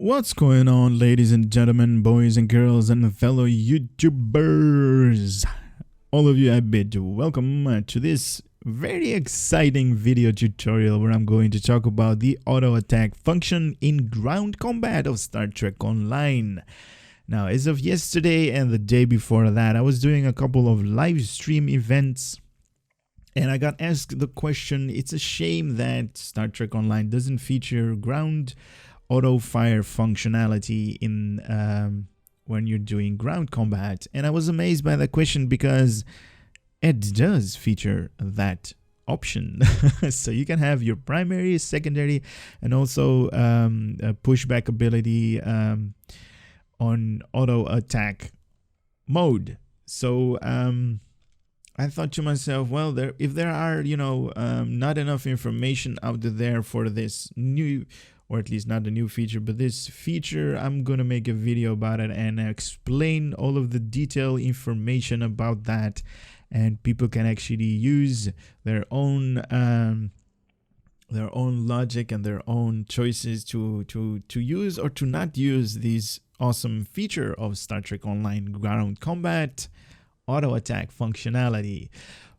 What's going on, ladies and gentlemen, boys and girls, and fellow YouTubers? All of you, I bid you welcome to this very exciting video tutorial where I'm going to talk about the auto attack function in ground combat of Star Trek Online. Now, as of yesterday and the day before that, I was doing a couple of live stream events, and I got asked the question, it's a shame that Star Trek Online doesn't feature ground auto fire functionality in when you're doing ground combat. And I was amazed by that question because it does feature that option. So you can have your primary, secondary, and also a pushback ability on auto attack mode. So I thought to myself, well, if there are not enough information out there for this new, or at least not the new feature, but this feature, I'm gonna make a video about it and explain all of the detailed information about that, and people can actually use their own logic and their own choices to use or to not use this awesome feature of Star Trek Online ground combat auto attack functionality.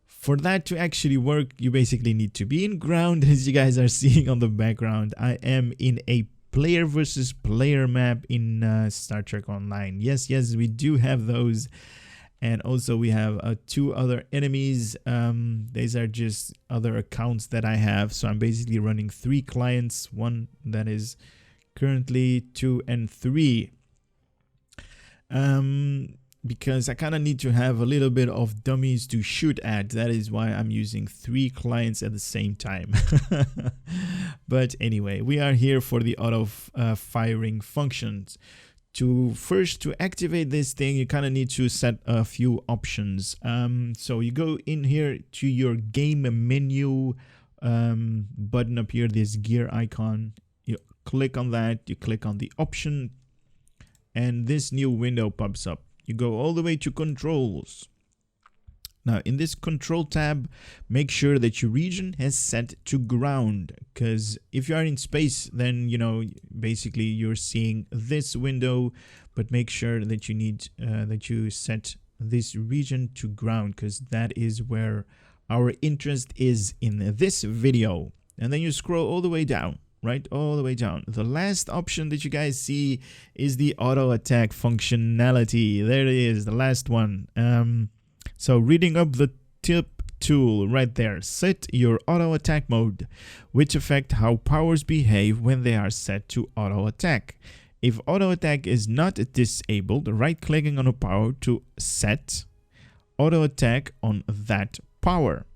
For that to actually work, you basically need to be in ground. As you guys are seeing on the background, I am in a player versus player map in Star Trek Online. Yes, we do have those. And also we have two other enemies. These are just other accounts that I have. So I'm basically running 3 clients. One that is currently 2 and 3. Because I kind of need to have a little bit of dummies to shoot at. That is why I'm using 3 clients at the same time. But anyway, we are here for the auto firing functions. To activate this thing, you kind of need to set a few options. So you go in here to your game menu button up here, this gear icon. You click on that, you click on the option, and this new window pops up. You go all the way to controls. Now in this control tab, make sure that your region has set to ground, because if you are in space, then basically you're seeing this window, but make sure that you need that you set this region to ground, because that is where our interest is in this video. And then you scroll all the way down. Right, all the way down. The last option that you guys see is the auto attack functionality. There it is, the last one. So reading up the tip tool right there, set your auto attack mode, which affect how powers behave when they are set to auto attack. If auto attack is not disabled, right clicking on a power to set auto attack on that power.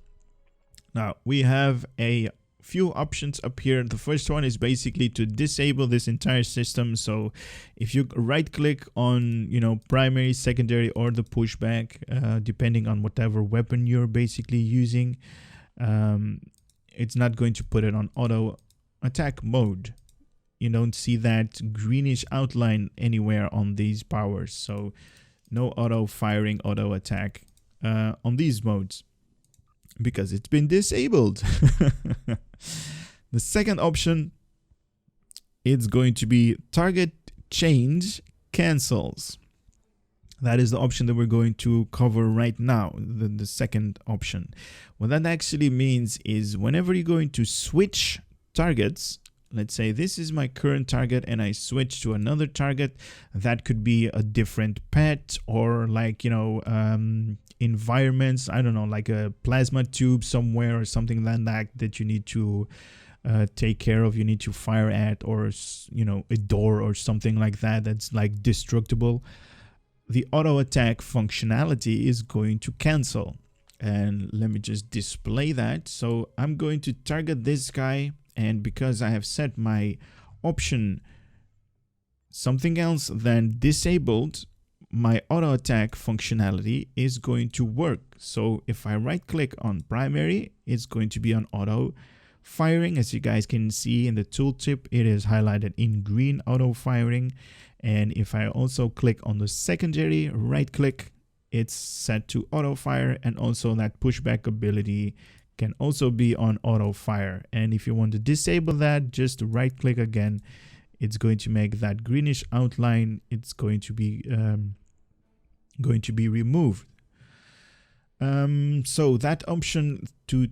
Now we have a few options up here. The first one is basically to disable this entire system. So if you right click on primary, secondary, or the pushback, depending on whatever weapon you're basically using, it's not going to put it on auto attack mode. You don't see that greenish outline anywhere on these powers, so no auto firing, auto attack on these modes, because it's been disabled. The second option, it's going to be target change cancels. That is the option that we're going to cover right now, the second option. What that actually means is whenever you're going to switch targets, let's say this is my current target and I switch to another target, that could be a different pet or like, environments, I don't know, like a plasma tube somewhere or something like that you need to take care of, you need to fire at, or a door or something like that that's like destructible. The auto attack functionality is going to cancel. And let me just display that. So I'm going to target this guy, and because I have set my option something else than disabled, my auto attack functionality is going to work. So if I right click on primary, it's going to be on auto firing. As you guys can see in the tooltip, it is highlighted in green, auto firing. And if I also click on the secondary, right click, it's set to auto fire, and also that pushback ability can also be on auto fire. And if you want to disable that, just right click again, it's going to make that greenish outline, it's going to be removed. So that option to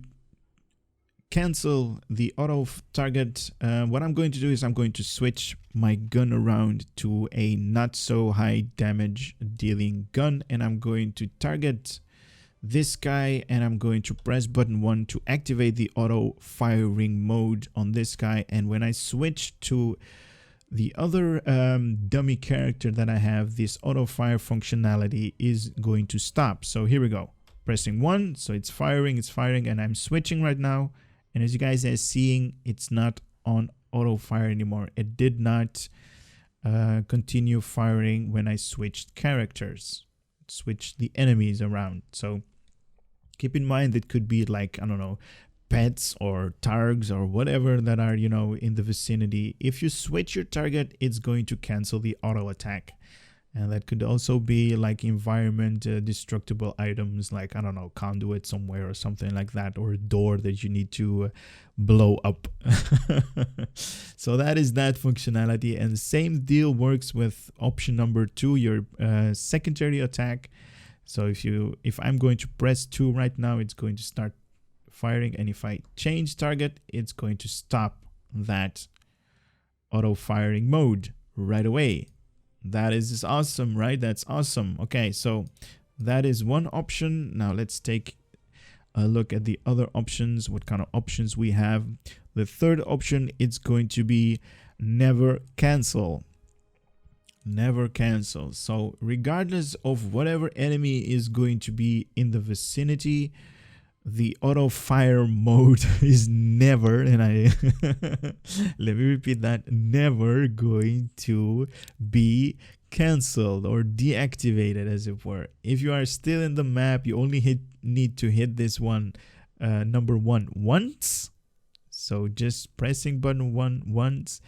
cancel the auto target, what I'm going to do is I'm going to switch my gun around to a not so high damage dealing gun, and I'm going to target this guy, and I'm going to press button 1 to activate the auto firing mode on this guy. And when I switch to the other dummy character that I have, this auto fire functionality is going to stop. So here we go, pressing 1, so it's firing, and I'm switching right now. And as you guys are seeing, it's not on auto fire anymore. It did not continue firing when I switched characters, switched the enemies around. So keep in mind, it could be like, I don't know, pets or targs or whatever that are, you know, in the vicinity. If you switch your target, it's going to cancel the auto attack. And that could also be like environment destructible items, like, I don't know, conduit somewhere or something like that, or a door that you need to blow up. So that is that functionality. And the same deal works with option number 2, your secondary attack. So if I'm going to press 2 right now, it's going to start firing. And if I change target, it's going to stop that auto firing mode right away. That is awesome, right? That's awesome. Okay, so that is one option. Now let's take a look at the other options, what kind of options we have. The third option, it's going to be never cancel. Never cancel. So regardless of whatever enemy is going to be in the vicinity, the auto fire mode is never, and I let me repeat that, never going to be canceled or deactivated, as it were. If you are still in the map, you only need to hit this one, number 1, once. So just pressing button 1 once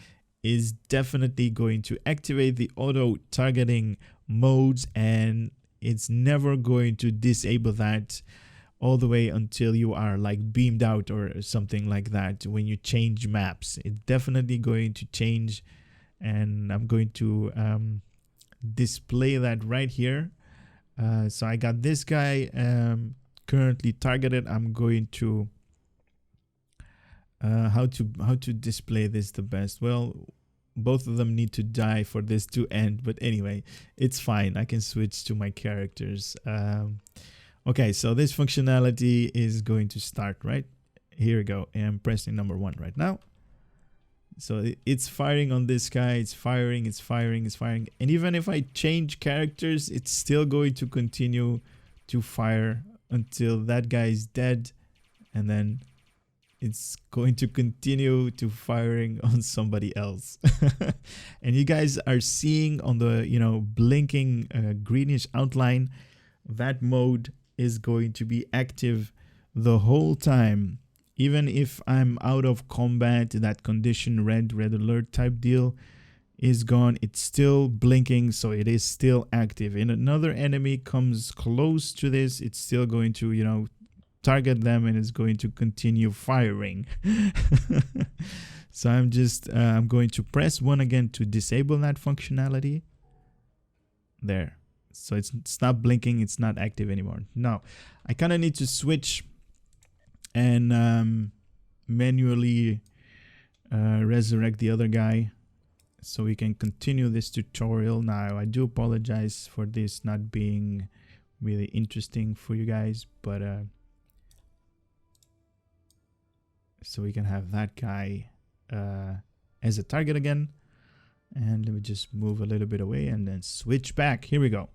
is definitely going to activate the auto targeting modes, and it's never going to disable that all the way until you are like beamed out or something like that. When you change maps, it's definitely going to change, and I'm going to display that right here. So I got this guy currently targeted. I'm going to how to display this the best. Well, both of them need to die for this to end, but anyway, it's fine. I can switch to my characters. Okay, so this functionality is going to start right here. We go, and I'm pressing number 1 right now. So it's firing on this guy. It's firing, and even if I change characters, it's still going to continue to fire until that guy is dead, and then it's going to continue to firing on somebody else. And you guys are seeing on the, you know, blinking greenish outline, that mode is going to be active the whole time. Even if I'm out of combat, that condition red alert type deal is gone. It's still blinking, so it is still active. And another enemy comes close to this, it's still going to, you know, target them, and it's going to continue firing. So I'm just I'm going to press 1 again to disable that functionality. There. So it's stopped blinking, it's not active anymore. Now I kind of need to switch and manually resurrect the other guy so we can continue this tutorial. Now I do apologize for this not being really interesting for you guys, but so we can have that guy as a target again. And let me just move a little bit away and then switch back. Here we go.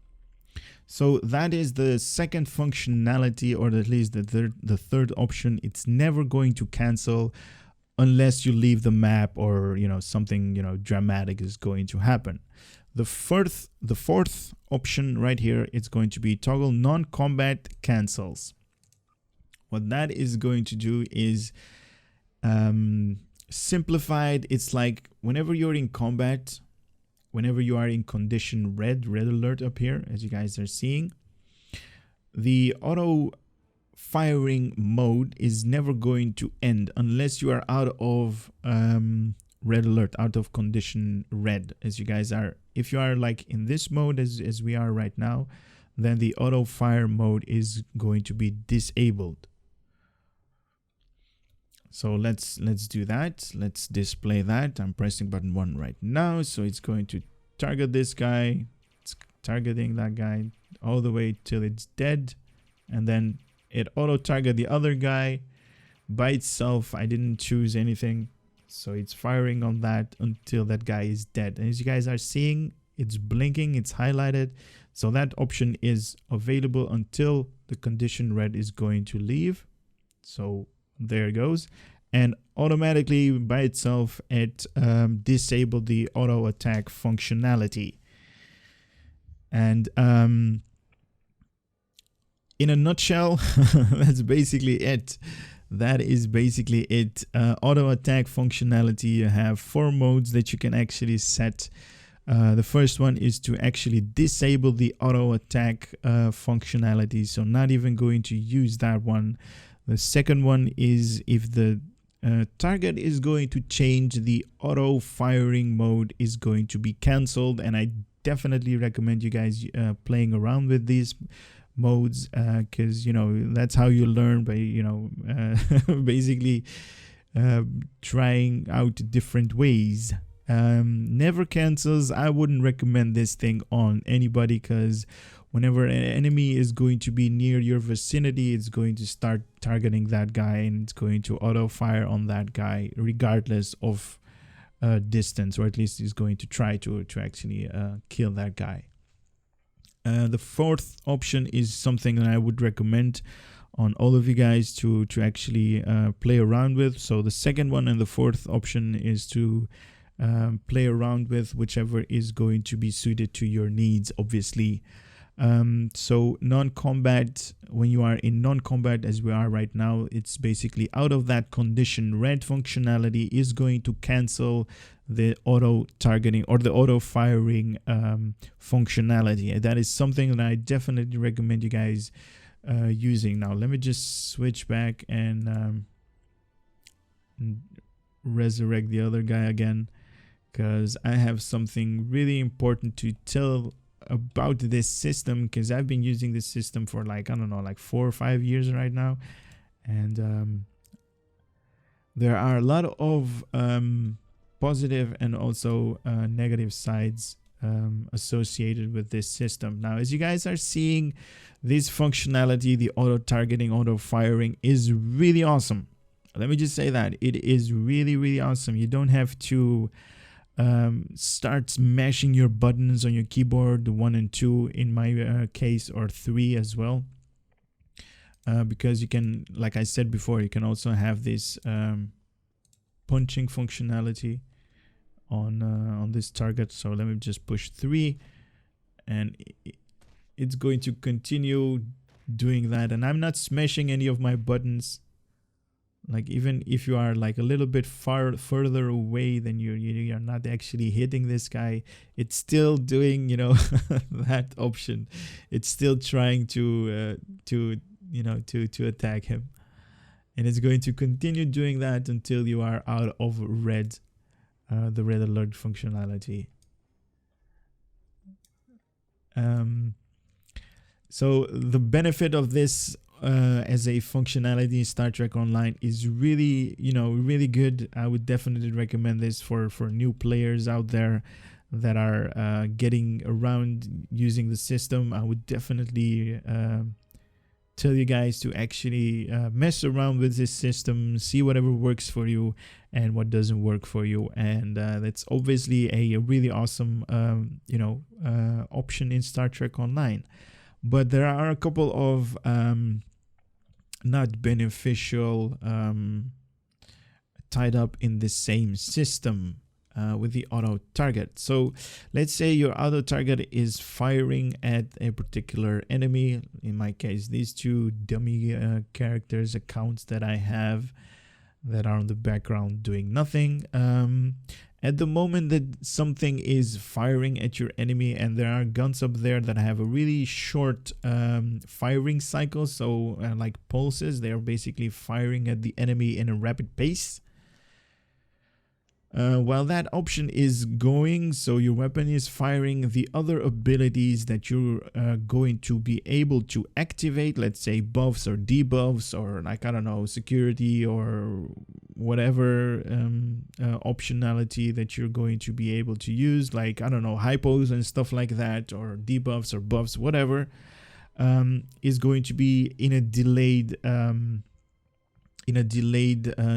So that is the second functionality, or at least the third option. It's never going to cancel unless you leave the map, or, you know, something, you know, dramatic is going to happen. The fourth option right here, it's going to be toggle non-combat cancels. What that is going to do is simplified. It's like whenever you're in combat, whenever you are in condition red alert up here, as you guys are seeing, the auto firing mode is never going to end unless you are out of red alert, out of condition red. As you guys are, if you are like in this mode as we are right now, then the auto fire mode is going to be disabled. So let's do that. Let's display that. I'm pressing button 1 right now, so it's going to target this guy. It's targeting that guy all the way till it's dead, and then it auto target the other guy by itself. I didn't choose anything, so it's firing on that until that guy is dead. And as you guys are seeing, it's blinking, it's highlighted, so that option is available until the condition red is going to leave. So there it goes, and automatically by itself it disabled the auto attack functionality. And in a nutshell, that's basically it. That is basically it. Auto attack functionality, you have 4 modes that you can actually set. The first one is to actually disable the auto attack functionality, so not even going to use that one. The second one is if the target is going to change, the auto firing mode is going to be cancelled, and I definitely recommend you guys playing around with these modes, because you know that's how you learn, by basically trying out different ways. Never cancels. I wouldn't recommend this thing on anybody, because whenever an enemy is going to be near your vicinity, it's going to start targeting that guy, and it's going to auto fire on that guy regardless of distance, or at least is going to try to actually kill that guy. The fourth option is something that I would recommend on all of you guys to actually play around with. So the second one and the fourth option is to play around with whichever is going to be suited to your needs, obviously. So non-combat, when you are in non-combat as we are right now, it's basically out of that condition red functionality is going to cancel the auto targeting or the auto firing functionality. And that is something that I definitely recommend you guys using. Now let me just switch back and resurrect the other guy again, because I have something really important to tell about this system, because I've been using this system for like, I don't know, like 4 or 5 years right now, and there are a lot of positive and also negative sides associated with this system. Now, as you guys are seeing, this functionality, the auto targeting, auto firing, is really awesome. Let me just say that it is really awesome. You don't have to start smashing your buttons on your keyboard, 1 and 2 in my case, or 3 as well, because you can, like I said before, you can also have this punching functionality on this target. So let me just push 3, and it's going to continue doing that, and I'm not smashing any of my buttons. Like, even if you are like a little bit further away, then you're not actually hitting this guy, it's still doing, that option. It's still trying to attack him, and it's going to continue doing that until you are out of red, the red alert functionality. So the benefit of this as a functionality in Star Trek Online is really, really good. I would definitely recommend this for new players out there that are getting around using the system. I would definitely tell you guys to actually mess around with this system, see whatever works for you and what doesn't work for you. And that's obviously a really awesome, option in Star Trek Online. But there are a couple of not beneficial tied up in the same system with the auto target. So let's say your auto target is firing at a particular enemy. In my case, these 2 dummy characters accounts that I have that are on the background doing nothing. At the moment that something is firing at your enemy, and there are guns up there that have a really short firing cycle, so like pulses, they're basically firing at the enemy in a rapid pace. While that option is going, so your weapon is firing, the other abilities that you're going to be able to activate, let's say buffs or debuffs or like, I don't know, security or whatever optionality that you're going to be able to use, like, I don't know, hypos and stuff like that, or debuffs or buffs, whatever, is going to be in a delayed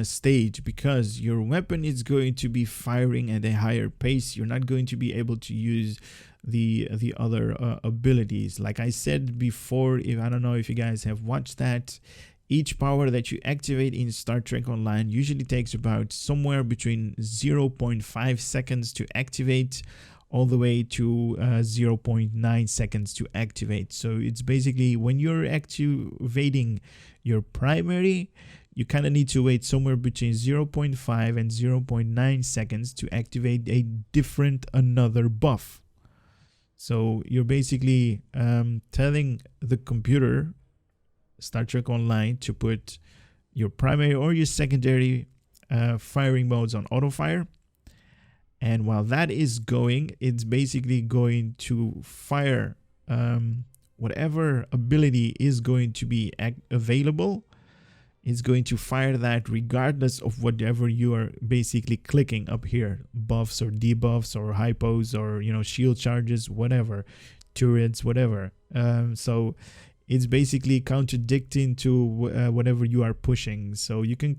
stage, because your weapon is going to be firing at a higher pace. You're not going to be able to use the other abilities. Like I said before, I don't know if you guys have watched that, each power that you activate in Star Trek Online usually takes about somewhere between 0.5 seconds to activate, all the way to 0.9 seconds to activate. So it's basically when you're activating your primary, you kind of need to wait somewhere between 0.5 and 0.9 seconds to activate another buff. So you're basically telling the computer, Star Trek Online, to put your primary or your secondary firing modes on auto fire. And while that is going, it's basically going to fire whatever ability is going to be available. It's going to fire that regardless of whatever you are basically clicking up here, buffs or debuffs or hypos or, you know, shield charges, whatever, turrets, whatever. So it's basically contradicting to whatever you are pushing. So you can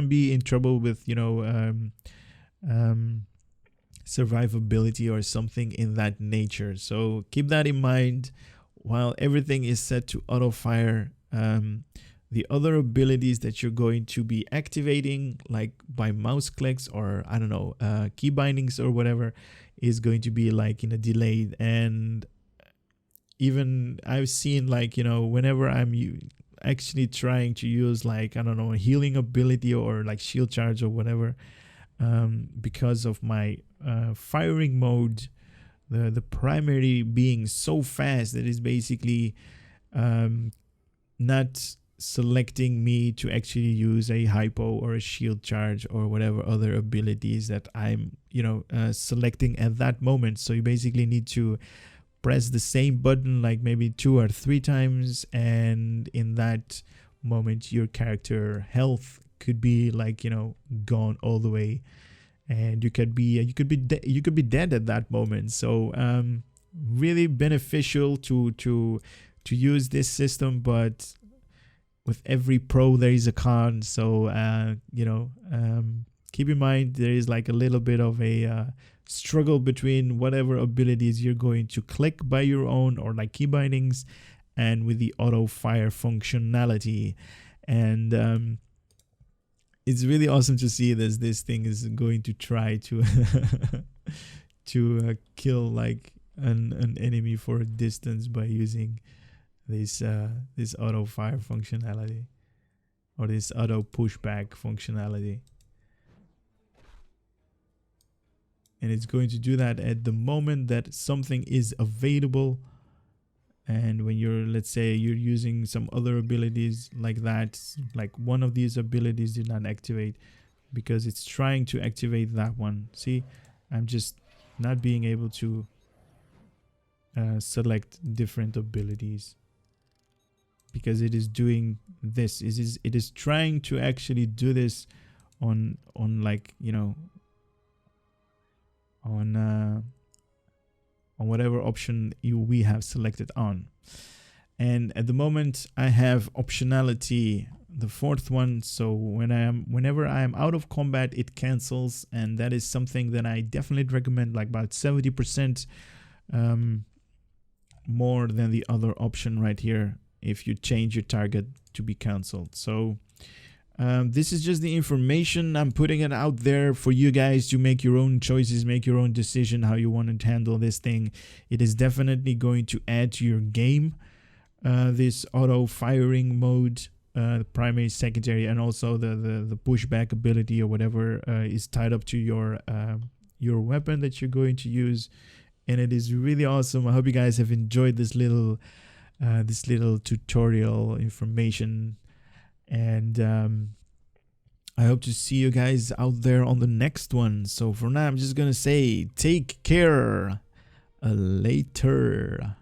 be in trouble with, you know, survivability or something in that nature. So keep that in mind. While everything is set to auto fire, the other abilities that you're going to be activating, like by mouse clicks or, I don't know, key bindings or whatever, is going to be like in a delayed. And even I've seen, like, you know, whenever I'm actually trying to use, like, I don't know, a healing ability or like shield charge or whatever, because of my firing mode, the primary being so fast that it's basically not selecting me to actually use a hypo or a shield charge or whatever other abilities that I'm, you know, selecting at that moment. So you basically need to press the same button like maybe 2 or 3 times, and in that moment your character health could be, like, you know, gone all the way, and you could be dead at that moment. So really beneficial to use this system, but with every pro there is a con. So you know, keep in mind there is like a little bit of a struggle between whatever abilities you're going to click by your own or like key bindings, and with the auto fire functionality. And it's really awesome to see this thing is going to try to to kill like an enemy for a distance by using this auto fire functionality, or this auto pushback functionality. And it's going to do that at the moment that something is available. And when you're, let's say you're using some other abilities like that, like one of these abilities did not activate because it's trying to activate that one. See, I'm just not being able to select different abilities because it is doing this. It is trying to actually do this on like, you know, on whatever option we have selected on. And at the moment I have optionality, the 4th one. So whenever I am out of combat, it cancels, and that is something that I definitely recommend, like about 70% more than the other option right here if you change your target to be cancelled. So this is just the information. I'm putting it out there for you guys to make your own choices, make your own decision how you want to handle this thing. It is definitely going to add to your game, this auto firing mode, primary, secondary, and also the pushback ability or whatever is tied up to your weapon that you're going to use. And it is really awesome. I hope you guys have enjoyed this little tutorial information. And I hope to see you guys out there on the next one. So for now, I'm just gonna say take care. Later.